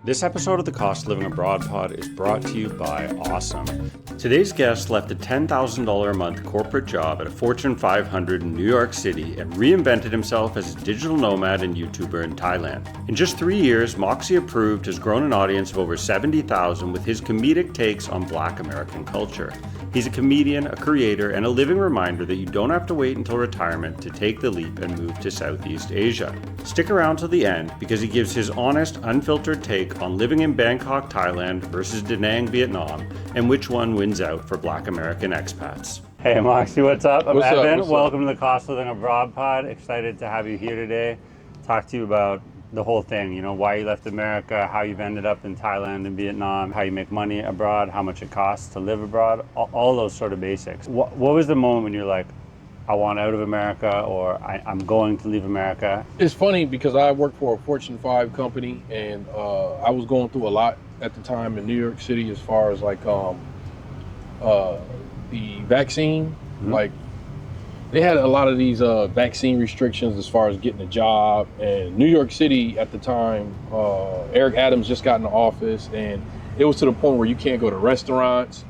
This episode of the Cost of Living Abroad pod is brought to you by Awesome. Today's guest left a $10,000 a month corporate job at a Fortune 500 in New York City and reinvented himself as a digital nomad and YouTuber in Thailand. In just 3 years, Moxie Approved has grown an audience of over 70,000 with his comedic takes on Black American culture. He's a comedian, a creator, and a living reminder that you don't have to wait until retirement to take the leap and move to Southeast Asia. Stick around till the end because he gives his honest, unfiltered take on living in Bangkok, Thailand versus Da Nang, Vietnam, and which one wins out for Black American expats. Hey Moxie, what's up? I'm Evan. Welcome to the Cost of Living Abroad pod. Excited to have you here today. Talk to you about the whole thing, you know, why you left America, how you've ended up in Thailand and Vietnam, how you make money abroad, how much it costs to live abroad, all those sort of basics. What was the moment when you're like, I want out of America, or I'm going to leave America? It's funny because I worked for a Fortune 5 company, and I was going through a lot at the time in New York City as far as like the vaccine. Mm-hmm. Like they had a lot of these vaccine restrictions as far as getting a job. And New York City at the time, Eric Adams just got in the office, and it was to the point where you can't go to restaurants.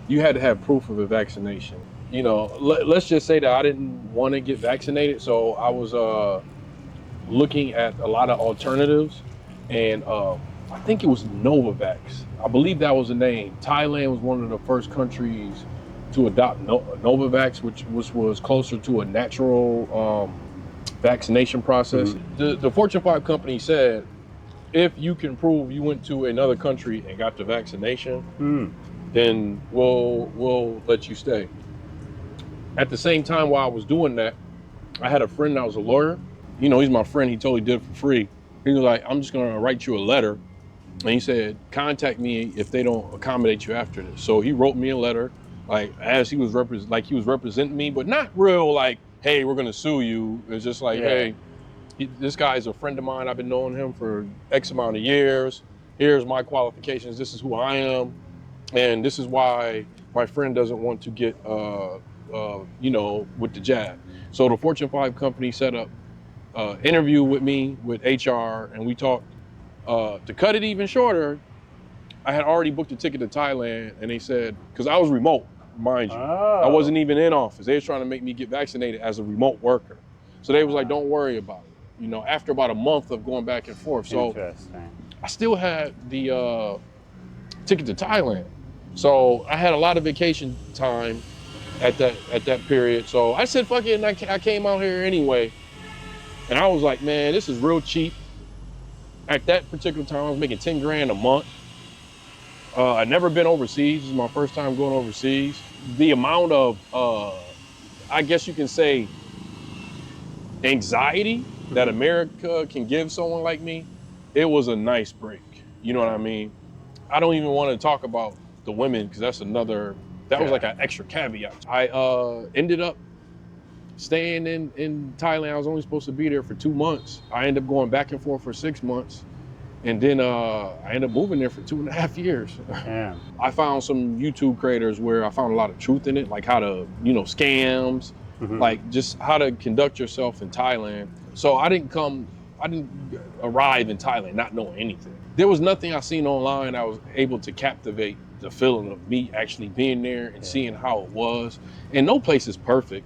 You had to have proof of a vaccination. You know, let's just say that I didn't want to get vaccinated, so I was looking at a lot of alternatives, and I think it was Novavax. I believe that was the name. Thailand was one of the first countries to adopt Novavax, which was closer to a natural vaccination process. Mm-hmm. The Fortune 5 company said, if you can prove you went to another country and got the vaccination, then we'll let you stay. At the same time, while I was doing that, I had a friend that was a lawyer. You know, he's my friend. He totally did it for free. He was like, I'm just going to write you a letter. And he said, contact me if they don't accommodate you after this. So he wrote me a letter, like as he was representing me, but not real like, hey, we're going to sue you. It's just like, hey, this guy is a friend of mine. I've been knowing him for X amount of years. Here's my qualifications. This is who I am. And this is why my friend doesn't want to get with the jab. So the Fortune 5 company set up interview with me with HR, and we talked. To cut it even shorter, I had already booked a ticket to Thailand, and they said, because I was remote, mind you. I wasn't even in office. They was trying to make me get vaccinated as a remote worker. So they was like, don't worry about it. You know, after about a month of going back and forth. So I still had the ticket to Thailand. So I had a lot of vacation time at that period. So I said, fuck it, and I came out here anyway. And I was like, man, this is real cheap. At that particular time, I was making 10 grand a month. I'd never been overseas. This is my first time going overseas. The amount of, I guess you can say, anxiety that America can give someone like me, it was a nice break. You know what I mean? I don't even want to talk about the women, because that's another, that was like an extra caveat. I ended up staying in Thailand. I was only supposed to be there for 2 months. I ended up going back and forth for 6 months. And then I ended up moving there for 2.5 years. Damn. I found some YouTube creators where I found a lot of truth in it, like how to, scams, like just how to conduct yourself in Thailand. So I didn't arrive in Thailand not knowing anything. There was nothing I seen online I was able to captivate the feeling of me actually being there and seeing how it was. And no place is perfect.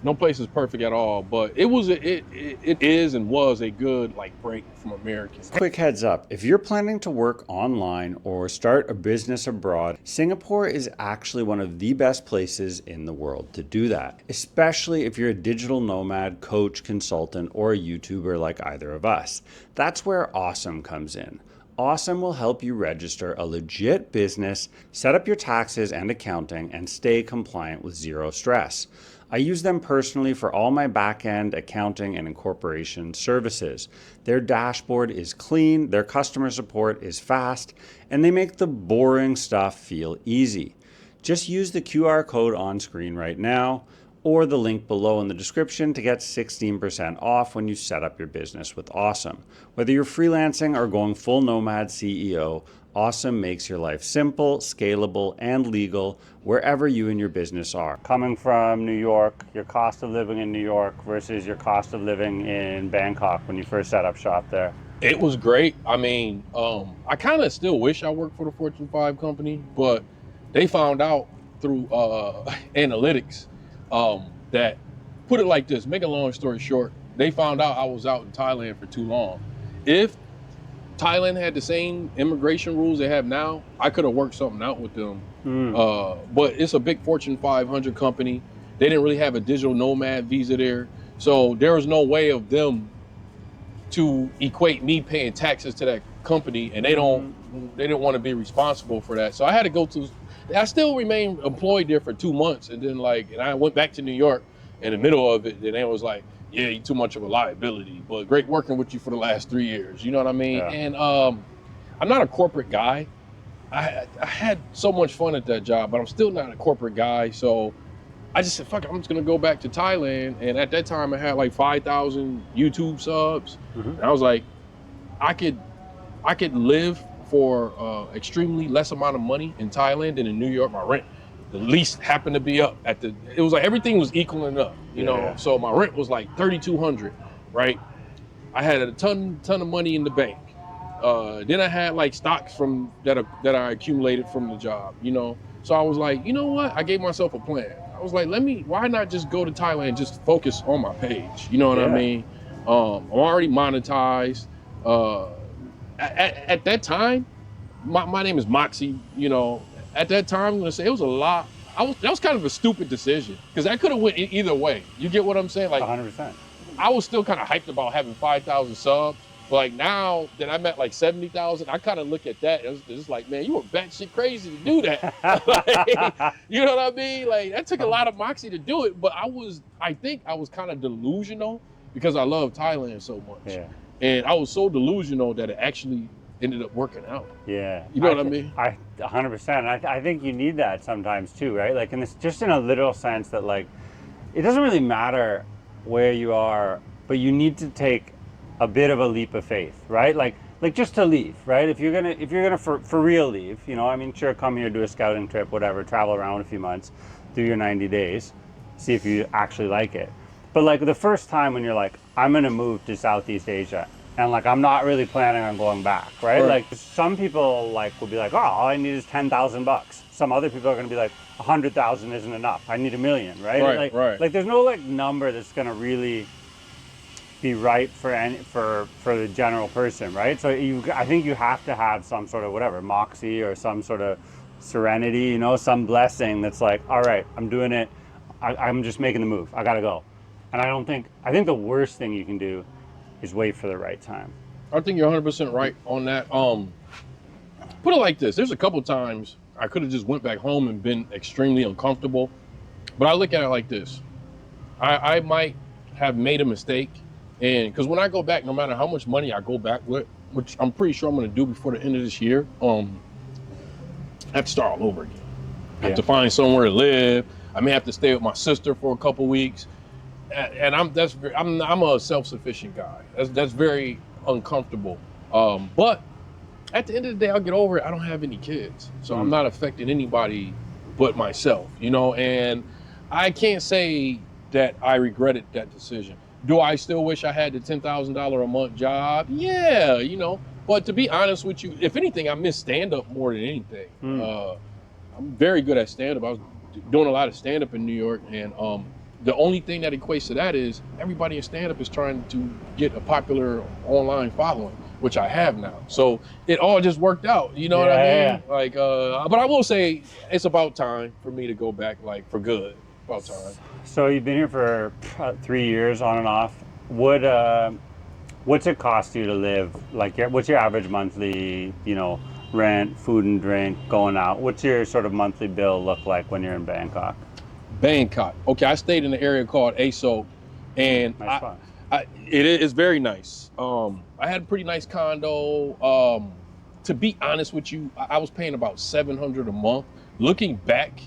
No place is perfect at all, but it is and was a good break from Americans. Quick heads up, if you're planning to work online or start a business abroad, Singapore is actually one of the best places in the world to do that, especially if you're a digital nomad, coach, consultant, or a YouTuber like either of us. That's where Awesome comes in. Awesome will help you register a legit business, set up your taxes and accounting, and stay compliant with zero stress. I use them personally for all my back-end accounting and incorporation services. Their dashboard is clean, their customer support is fast, and they make the boring stuff feel easy. Just use the QR code on screen right now or the link below in the description to get 16% off when you set up your business with Awesome. Whether you're freelancing or going full nomad CEO, Awesome makes your life simple, scalable, and legal wherever you and your business are. Coming from New York, your cost of living in New York versus your cost of living in Bangkok when you first set up shop there, It was great. I mean, I kind of still wish I worked for the Fortune 5 company, but they found out through analytics that, put it like this, make a long story short, they found out I was out in Thailand for too long. If Thailand had the same immigration rules they have now, I could have worked something out with them. But it's a big Fortune 500 company. They didn't really have a digital nomad visa there. So there was no way of them to equate me paying taxes to that company, and they didn't want to be responsible for that. So I had to go to, I still remained employed there for 2 months, and then and I went back to New York in the middle of it, and they was like, yeah, you're too much of a liability, but great working with you for the last 3 years. You know what I mean? Yeah. And I'm not a corporate guy. I had so much fun at that job, but I'm still not a corporate guy. So I just said, fuck it, I'm just gonna go back to Thailand. And at that time I had like 5,000 YouTube subs. And I was like, I could live for extremely less amount of money in Thailand than in New York. My rent, the lease happened to be up at it was like everything was equaling up, you know? So my rent was like $3,200, right? I had a ton of money in the bank. Then I had like stocks from that I accumulated from the job, you know? So I was like, you know what? I gave myself a plan. I was like, why not just go to Thailand and just focus on my page? You know what I mean? I'm already monetized. At that time, my name is Moxie, you know. At that time, I'm gonna say it was a lot. That was kind of a stupid decision because I could have went either way. You get what I'm saying? Like 100%. I was still kind of hyped about having 5,000 subs. But like now that I'm at like 70,000, I kind of look at that. It's just like, man, you were batshit crazy to do that. Like, you know what I mean? Like that took a lot of moxie to do it. But I think I was kind of delusional because I love Thailand so much. Yeah. And I was so delusional that it actually ended up working out. Yeah. You know what I mean? 100%. I think you need that sometimes too, right? Like just in a literal sense that like, it doesn't really matter where you are, but you need to take a bit of a leap of faith, right? Like just to leave, right? If you're gonna for real leave, you know, I mean, sure, come here, do a scouting trip, whatever, travel around a few months, do your 90 days, see if you actually like it. But like the first time when you're like, I'm gonna move to Southeast Asia, and like I'm not really planning on going back, right? Like some people like will be like, oh, all I need is $10,000. Some other people are gonna be like, 100,000 isn't enough. I need $1 million, right? Like there's no like number that's gonna really be right for the general person, right? So I think you have to have some sort of whatever moxie or some sort of serenity, you know, some blessing that's like, all right, I'm doing it. I'm just making the move. I gotta go. And I think the worst thing you can do is wait for the right time. I think you're 100% right on that. Put it like this: there's a couple times I could have just went back home and been extremely uncomfortable, but I look at it like this: I might have made a mistake. And because when I go back, no matter how much money I go back with, which I'm pretty sure I'm going to do before the end of this year, I have to start all over again. I have to find somewhere to live. I may have to stay with my sister for a couple weeks. And I'm a self-sufficient guy. That's very uncomfortable. But at the end of the day, I'll get over it. I don't have any kids, so I'm not affecting anybody but myself, you know. And I can't say that I regretted that decision. Do I still wish I had the $10,000 a month job? Yeah, you know. But to be honest with you, if anything, I miss stand-up more than anything. I'm very good at stand-up. I was doing a lot of stand-up in New York, and the only thing that equates to that is everybody in stand-up is trying to get a popular online following, which I have now. So it all just worked out, you know what I mean? Yeah. Like, but I will say it's about time for me to go back, like, for good. About time. So you've been here for 3 years on and off. What's it cost you to live? Like, what's your average monthly, you know, rent, food and drink, going out? What's your sort of monthly bill look like when you're in Bangkok? Bangkok. Okay, I stayed in an area called ASO, and nice it is very nice. I had a pretty nice condo. To be honest with you, I was paying about $700 a month. Looking back,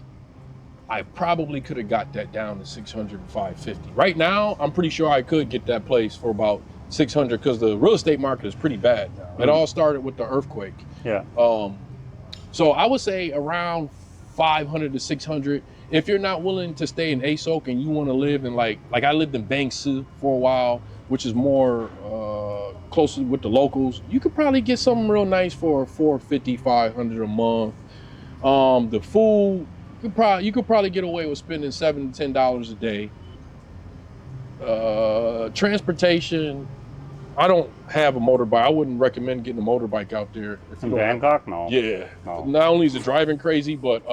I probably could have got that down to $600 and $550. Right now, I'm pretty sure I could get that place for about $600 because the real estate market is pretty bad now. It all started with the earthquake. Yeah. So I would say around $500 to $600. If you're not willing to stay in ASOK and you want to live in like I lived in Bang Sue for a while, which is more close with the locals, you could probably get something real nice for $450, $500 a month. The food, you could probably get away with spending $7 to $10 a day. Transportation, I don't have a motorbike. I wouldn't recommend getting a motorbike out there. In Bangkok? No. Yeah. No. Not only is it driving crazy, but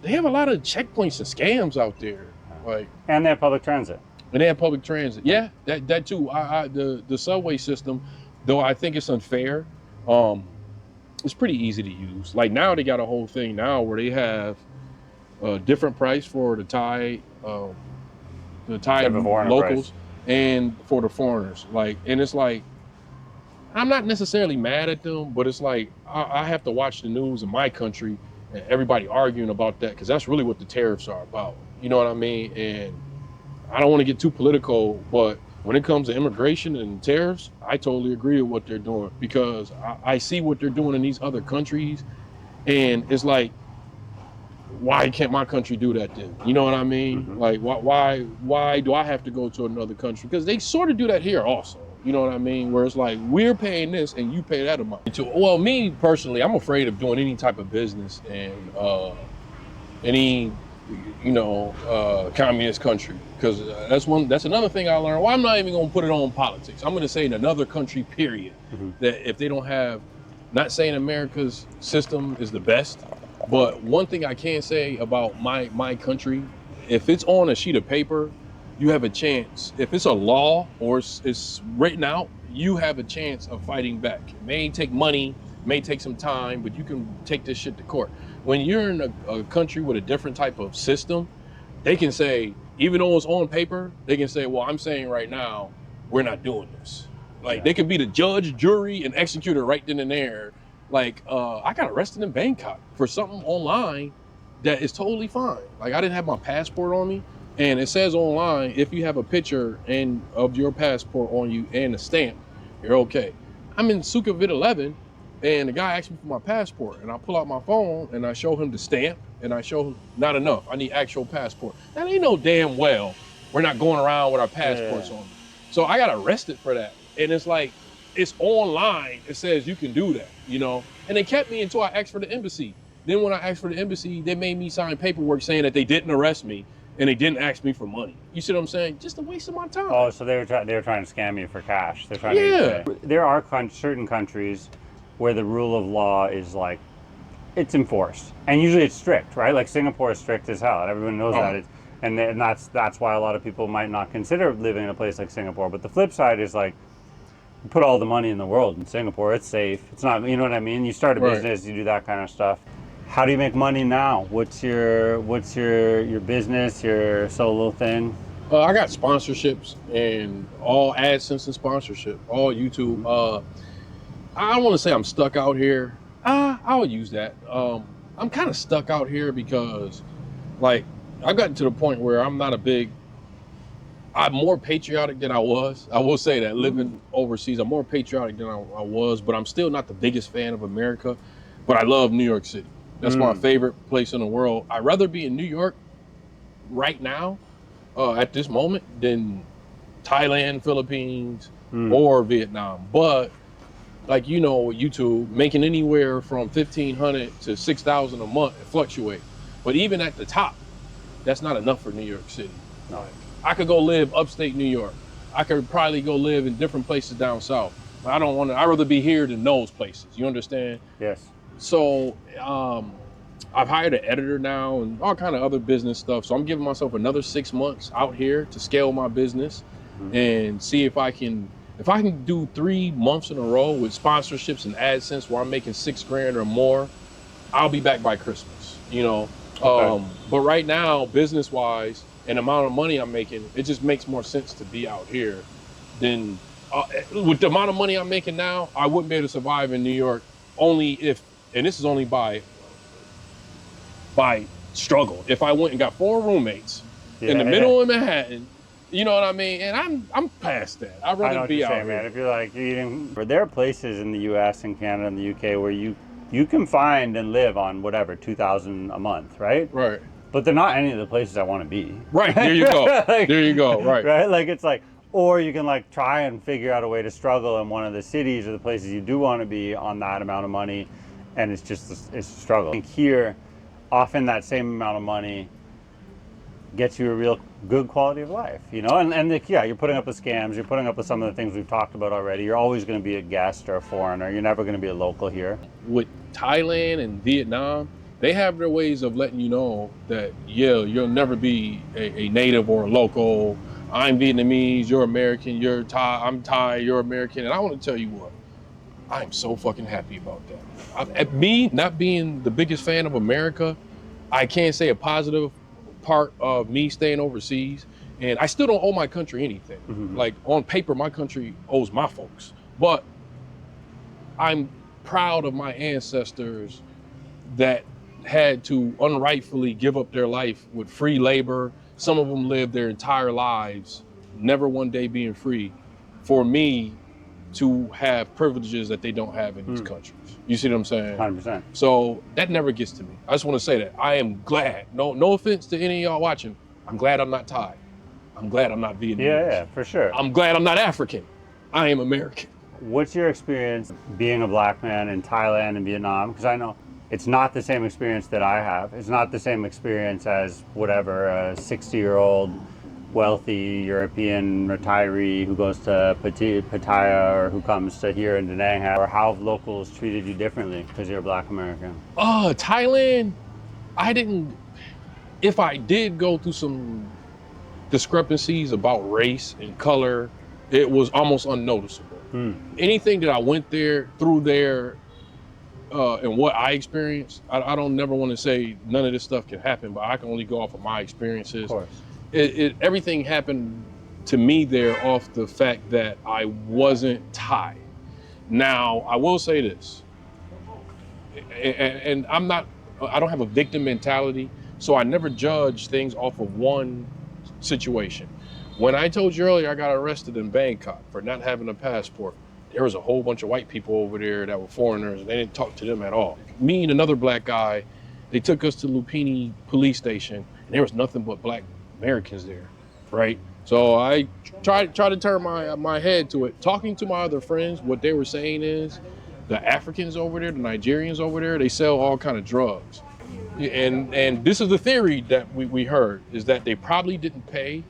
they have a lot of checkpoints and scams out there. Like, and they have public transit. And they have public transit. Yeah, that too. The subway system, though I think it's unfair, it's pretty easy to use. Like now they got a whole thing now where they have a different price for the Thai locals price. And for the foreigners. Like, and it's like, I'm not necessarily mad at them, but it's like I have to watch the news in my country and everybody arguing about that, because that's really what the tariffs are about. You know what I mean? And I don't want to get too political, but when it comes to immigration and tariffs, I totally agree with what they're doing, because I see what they're doing in these other countries, and it's like, why can't my country do that then? You know what I mean? Mm-hmm. Like, why do I have to go to another country? Because they sort of do that here also. You know what I mean? Where it's like, we're paying this and you pay that amount. Well, me personally, I'm afraid of doing any type of business in any, communist country, because that's another thing I learned. Well, I'm not even going to put it on politics. I'm going to say in another country, period, that if they don't have, not saying America's system is the best, but one thing I can say about my country, if it's on a sheet of paper, you have a chance. If it's a law or it's written out, you have a chance of fighting back. It may take money, may take some time, but you can take this shit to court. When you're in a country with a different type of system, they can say, even though it's on paper, they can say, well, I'm saying right now, we're not doing this. Like, they could be the judge, jury, and executor right then and there. Like, I got arrested in Bangkok for something online that is totally fine. Like, I didn't have my passport on me, and it says online, if you have a picture of your passport on you and a stamp, you're okay. I'm in Sukhumvit 11, and the guy asked me for my passport, and I pull out my phone, and I show him the stamp, and I show him, not enough, I need actual passport. Now, they know damn well we're not going around with our passports on. So I got arrested for that, and it's like, it's online, it says you can do that, And they kept me until I asked for the embassy. Then when I asked for the embassy, they made me sign paperwork saying that they didn't arrest me, and they didn't ask me for money. You see what I'm saying? Just a waste of my time. Oh, so they were trying to scam you for cash. They're trying to. There are certain countries where the rule of law is like, it's enforced, and usually it's strict, right? Like Singapore is strict as hell, and everyone knows that. And that's why a lot of people might not consider living in a place like Singapore. But the flip side is like, you put all the money in the world in Singapore, it's safe. It's not, you know what I mean? You start a business, you do that kind of stuff. How do you make money now? What's your business, your solo thing? I got sponsorships and all AdSense and sponsorship, all YouTube. I don't want to say I'm stuck out here. I'll use that. I'm kind of stuck out here because, like, I've gotten to the point where I'm more patriotic than I was. I will say that, living overseas, I'm more patriotic than I was, but I'm still not the biggest fan of America. But I love New York City. That's my favorite place in the world. I'd rather be in New York right now, at this moment, than Thailand, Philippines, or Vietnam. But like, YouTube, making anywhere from $1,500 to $6,000 a month, it fluctuates. But even at the top, that's not enough for New York City. No. I could go live upstate New York. I could probably go live in different places down south. But I'd rather be here than those places. You understand? Yes. So I've hired an editor now and all kind of other business stuff. So I'm giving myself another 6 months out here to scale my business and see if I can do 3 months in a row with sponsorships and AdSense where I'm making $6,000 or more, I'll be back by Christmas, Okay. But right now, business wise, and the amount of money I'm making, it just makes more sense to be out here than with the amount of money I'm making now. I wouldn't be able to survive in New York only if, and this is only by struggle. If I went and got 4 roommates in the middle of Manhattan, you know what I mean? And I'm past that. I'd rather be out here. Man. If you're like eating, there are places in the U.S. and Canada and the UK where you can find and live on whatever $2,000 a month, right? Right. But they're not any of the places I want to be. Right. There you go. There you go. Right. Right. Like, it's like, or you can like try and figure out a way to struggle in one of the cities or the places you do want to be on that amount of money, and it's a struggle. I think here, often that same amount of money gets you a real good quality of life, you know? And yeah, you're putting up with scams, you're putting up with some of the things we've talked about already. You're always going to be a guest or a foreigner. You're never going to be a local here. With Thailand and Vietnam, they have their ways of letting you know that, yeah, you'll never be a native or a local. I'm Vietnamese, you're American, you're Thai, I'm Thai, you're American. And I want to tell you what, I'm so fucking happy about that. Me not being the biggest fan of America, I can't say a positive part of me staying overseas. And I still don't owe my country anything. Mm-hmm. Like on paper, my country owes my folks. But I'm proud of my ancestors that had to unrightfully give up their life with free labor. Some of them lived their entire lives, never one day being free, for me to have privileges that they don't have in these countries. You see what I'm saying? 100%. So that never gets to me. I just want to say that I am glad, no offense to any of y'all watching, I'm glad I'm not Thai. I'm glad I'm not Vietnamese. Yeah, for sure. I'm glad I'm not African. I am American. What's your experience being a black man in Thailand and Vietnam? Because I know it's not the same experience that I have. It's not the same experience as whatever a 60-year-old wealthy European retiree who goes to Pattaya or who comes to here in Da Nang, or how have locals treated you differently because you're a black American? Thailand, if I did go through some discrepancies about race and color, it was almost unnoticeable. Anything that I went through there, and what I experienced, I don't never want to say none of this stuff can happen, but I can only go off of my experiences. Of course. Everything happened to me there off the fact that I wasn't Thai. Now, I will say this, and I don't have a victim mentality, so I never judge things off of one situation. When I told you earlier I got arrested in Bangkok for not having a passport, there was a whole bunch of white people over there that were foreigners, and they didn't talk to them at all. Me and another black guy, they took us to Lupini police station, and there was nothing but black Americans there, right? So I tried to turn my head to it. Talking to my other friends, what they were saying is the Africans over there, the Nigerians over there, they sell all kind of drugs. And this is the theory that we heard, is that they probably didn't pay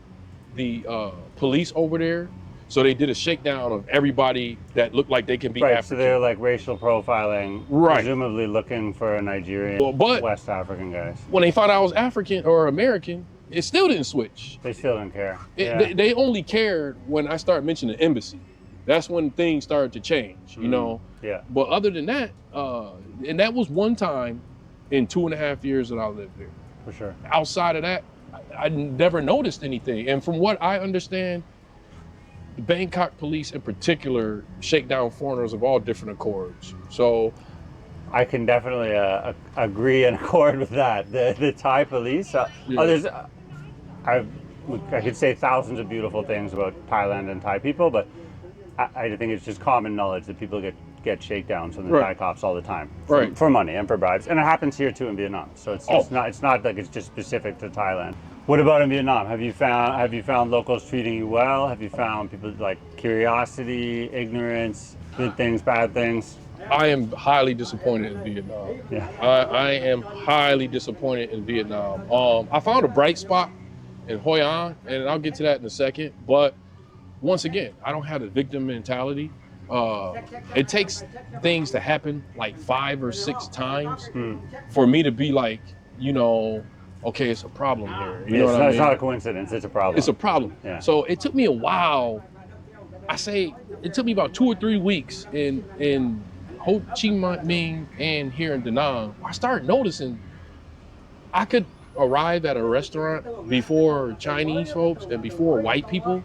the police over there, so they did a shakedown of everybody that looked like they can be African. So they're like racial profiling, right, presumably looking for a Nigerian, but West African guys. When they found out I was African or American, it still didn't switch. They still didn't care. They only cared when I started mentioning the embassy. That's when things started to change, you know? Yeah. But other than that, and that was one time in 2.5 years that I lived there. For sure. Outside of that, I never noticed anything. And from what I understand, the Bangkok police in particular shake down foreigners of all different accords. So I can definitely agree and accord with that. The Thai police, I could say thousands of beautiful things about Thailand and Thai people, but I think it's just common knowledge that people get shakedowns from the Thai cops all the time for money and for bribes, and it happens here too in Vietnam. So it's not like it's just specific to Thailand. What about in Vietnam? Have you found locals treating you well? Have you found people like curiosity, ignorance, good things, bad things? I am highly disappointed in Vietnam. Yeah. I am highly disappointed in Vietnam. I found a bright spot in Hoi An, and I'll get to that in a second. But once again, I don't have a victim mentality. It takes things to happen like 5 or 6 times for me to be like, okay, it's a problem here. You know what I mean? It's not a coincidence, it's a problem. It's a problem. Yeah. So it took me a while. It took me about 2 or 3 weeks in Ho Chi Minh and here in Da Nang. I started noticing I could arrive at a restaurant before Chinese folks and before white people,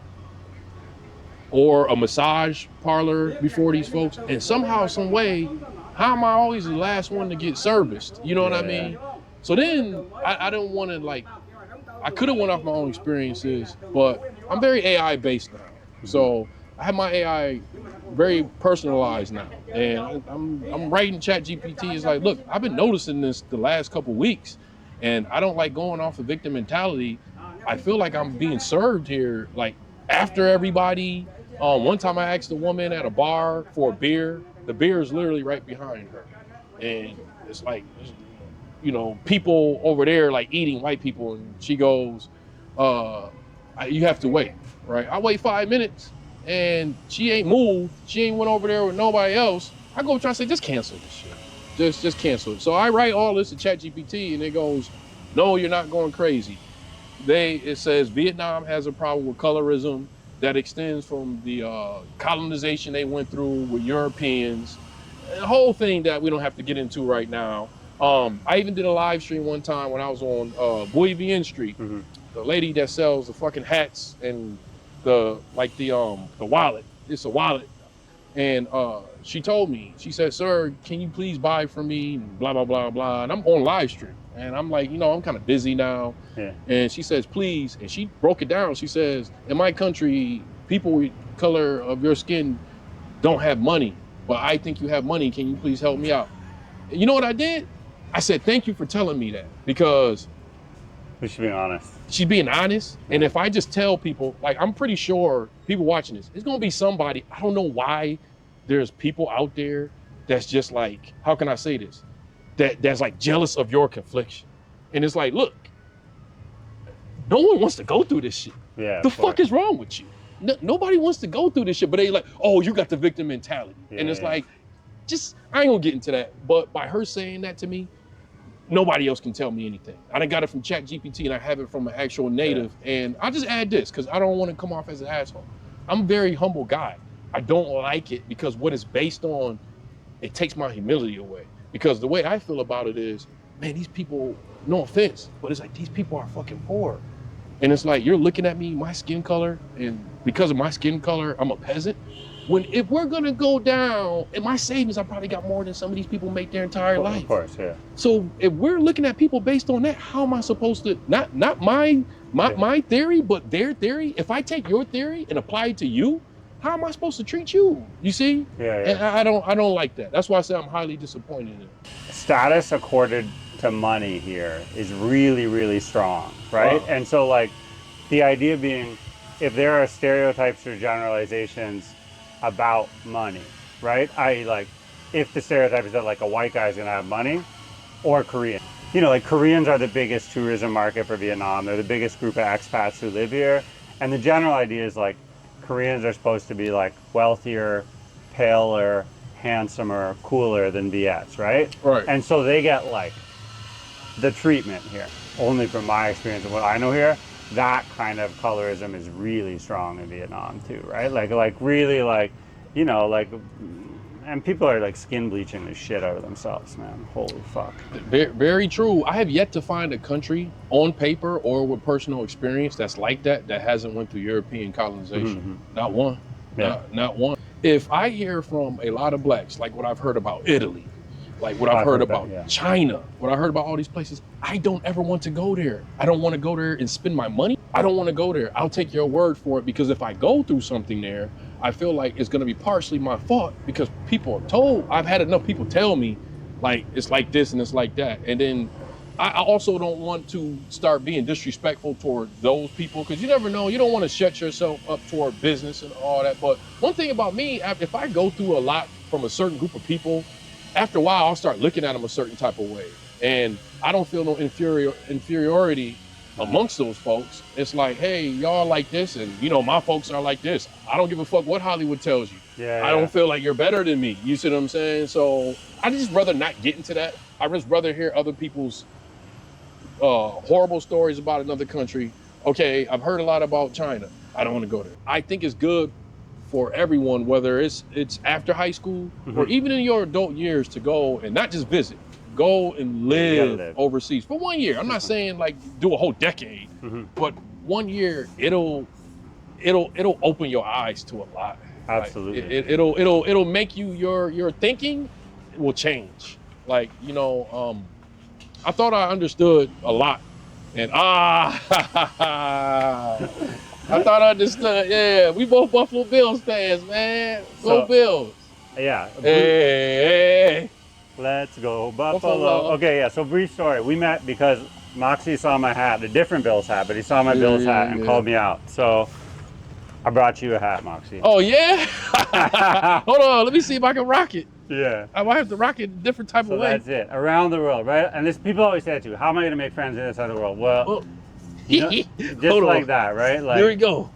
or a massage parlor before these folks, and somehow, some way, how am I always the last one to get serviced? You know what I mean? So then I don't want to I could have went off my own experiences, but I'm very AI based now. So I have my AI very personalized now, and I'm writing ChatGPT. It's like, look, I've been noticing this the last couple weeks, and I don't like going off the victim mentality. I feel like I'm being served here like after everybody. One time I asked a woman at a bar for a beer. The beer is literally right behind her. And it's like, you know, people over there like eating, white people. And she goes, you have to wait, right? I wait 5 minutes and she ain't moved. She ain't went over there with nobody else. I go try to say, just cancel this shit. Just cancel it. So I write all this to ChatGPT and it goes, no, you're not going crazy. It says Vietnam has a problem with colorism that extends from the colonization they went through with Europeans. The whole thing that we don't have to get into right now. I even did a live stream one time when I was on Boy Bien Street. Mm-hmm. The lady that sells the fucking hats and the wallet. It's a wallet. And she told me, she said, sir, can you please buy from me? Blah, blah, blah, blah. And I'm on live stream. And I'm like, you know, I'm kind of busy now. Yeah. And she says, please. And she broke it down. She says, in my country, people with color of your skin don't have money. But I think you have money. Can you please help me out? And you know what I did? I said, thank you for telling me that. Because we should be honest. She's being honest. And if I just tell people, like, I'm pretty sure people watching this, it's going to be somebody, I don't know why there's people out there that's just like, how can I say this? That's like jealous of your confliction. And it's like, look, no one wants to go through this shit. Yeah. The fuck is wrong with you? Nobody wants to go through this shit, but they like, oh, you got the victim mentality. Yeah, and it's like, I ain't gonna get into that. But by her saying that to me, nobody else can tell me anything. I done got it from ChatGPT and I have it from an actual native. Yeah. And I just add this because I don't want to come off as an asshole. I'm a very humble guy. I don't like it because what it's based on, it takes my humility away. Because the way I feel about it is, man, these people, no offense, but it's like these people are fucking poor. And it's like, you're looking at me, my skin color, and because of my skin color, I'm a peasant. When if we're gonna go down, in my savings, I probably got more than some of these people make their entire life. Of course, yeah. So if we're looking at people based on that, how am I supposed to, not my theory, but their theory? If I take your theory and apply it to you, how am I supposed to treat you? You see? Yeah. And I don't like that. That's why I say I'm highly disappointed in it. Status accorded to money here is really, really strong, right? And so like the idea being, if there are stereotypes or generalizations about money, right? I.e. like, if the stereotype is that like a white guy is gonna have money, or Korean. You know, like Koreans are the biggest tourism market for Vietnam. They're the biggest group of expats who live here. And the general idea is like, Koreans are supposed to be like wealthier, paler, handsomer, cooler than Viets, right? Right. And so they get like the treatment here. Only from my experience and what I know here, that kind of colorism is really strong in Vietnam too, right? Like really like, you know, like, and people are like skin bleaching the shit out of themselves, man. Holy fuck. Very, very true. I have yet to find a country on paper or with personal experience that's like that hasn't went through European colonization. Mm-hmm. Not one. Yeah. Not one. If I hear from a lot of blacks, like what I've heard about Italy, like what I've heard about China, what I heard about all these places, I don't ever want to go there. I don't want to go there and spend my money. I don't want to go there. I'll take your word for it, because if I go through something there, I feel like it's going to be partially my fault, because people are told, I've had enough people tell me, like, it's like this and it's like that. And then I also don't want to start being disrespectful toward those people, because you never know. You don't want to shut yourself up toward business and all that. But one thing about me, if I go through a lot from a certain group of people, after a while, I'll start looking at them a certain type of way. And I don't feel no inferiority amongst those folks. It's like, hey, y'all like this, and you know, my folks are like this. I don't give a fuck what Hollywood tells you. I don't feel like you're better than me. You see what I'm saying? So I just rather not get into that. I just rather hear other people's horrible stories about another country. Okay, I've heard a lot about China. I don't want to go there. I think it's good for everyone, whether it's after high school or even in your adult years, to go and not just visit, go and live overseas for 1 year. I'm not saying like do a whole decade, but 1 year, it'll open your eyes to a lot. Absolutely. Like, it'll make you, your thinking will change. Like, you know, I thought I understood a lot, and I thought I understood. Yeah, we both Buffalo Bills fans, man. Go Bills. Yeah. Hey. Let's go Buffalo. Okay, yeah, so brief story. We met because Moxie saw my hat, a different Bills hat, but he saw my Bills hat and called me out. So I brought you a hat, Moxie. Oh yeah. Hold on, let me see if I can rock it. Yeah. I might have to rock it a different type of way. That's it. Around the world, right? And this people always say to you, how am I going to make friends in this side of the world? Well, you know, just like that, right? Like, here we go.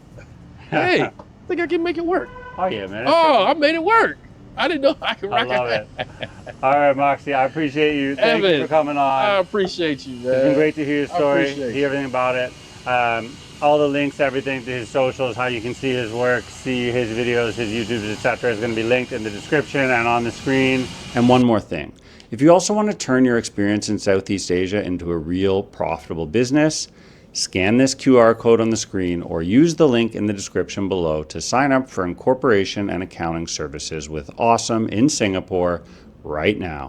Hey, I think I can make it work. Oh yeah, man. Oh, I made it work. I didn't know I could rock it. I love it. All right, Moxie, I appreciate you. Thank you for coming on. I appreciate you, man. It's been great to hear your story, hear everything about it. All the links, everything to his socials, how you can see his work, see his videos, his YouTubes, etc. is going to be linked in the description and on the screen. And one more thing. If you also want to turn your experience in Southeast Asia into a real profitable business, scan this QR code on the screen or use the link in the description below to sign up for incorporation and accounting services with Awesome in Singapore right now.